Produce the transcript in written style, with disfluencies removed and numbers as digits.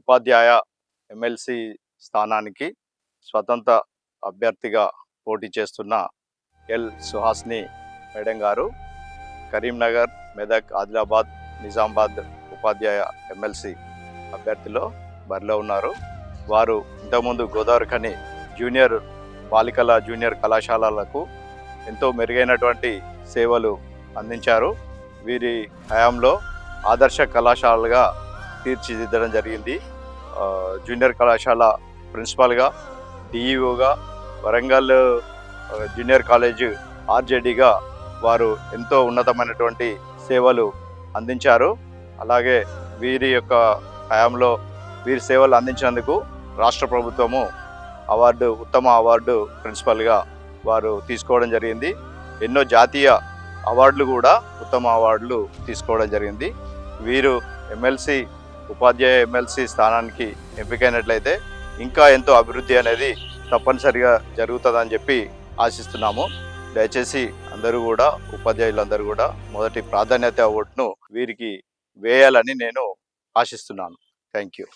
ఉపాధ్యాయ MLC స్థానానికి స్వతంత్ర అభ్యర్థిగా పోటీ చేస్తున్న ఎల్ సుహాస్ని మేడం గారు కరీంనగర్, మెదక్, ఆదిలాబాద్, నిజామాబాద్ ఉపాధ్యాయ ఎమ్మెల్సీ అభ్యర్థిలో బరిలో ఉన్నారు. వారు ఇంతకుముందు గోదావరిఖని జూనియర్ బాలికల జూనియర్ కళాశాలలకు ఎంతో మెరుగైనటువంటి సేవలు అందించారు. వీరి హయాంలో ఆదర్శ కళాశాలగా తీర్చిదిద్దడం జరిగింది. జూనియర్ కళాశాల ప్రిన్సిపాల్గా, డిఈఓగా, వరంగల్ జూనియర్ కాలేజ్ ఆర్జేడీగా వారు ఎంతో ఉన్నతమైనటువంటి సేవలు అందించారు. అలాగే వీరి యొక్క హయాంలో వీరి సేవలు అందించినందుకు రాష్ట్ర ప్రభుత్వము ఉత్తమ అవార్డు ప్రిన్సిపల్గా వారు తీసుకోవడం జరిగింది. ఎన్నో జాతీయ అవార్డులు కూడా ఉత్తమ అవార్డులు తీసుకోవడం జరిగింది. వీరు ఉపాధ్యాయ ఎమ్మెల్సీ స్థానానికి ఎంపికైనట్లయితే ఇంకా ఎంతో అభివృద్ధి అనేది తప్పనిసరిగా జరుగుతుందని చెప్పి ఆశిస్తున్నాము. దయచేసి అందరూ కూడా, ఉపాధ్యాయులందరూ కూడా మొదటి ప్రాధాన్యత ఓటును వీరికి వేయాలని నేను ఆశిస్తున్నాను. Thank you.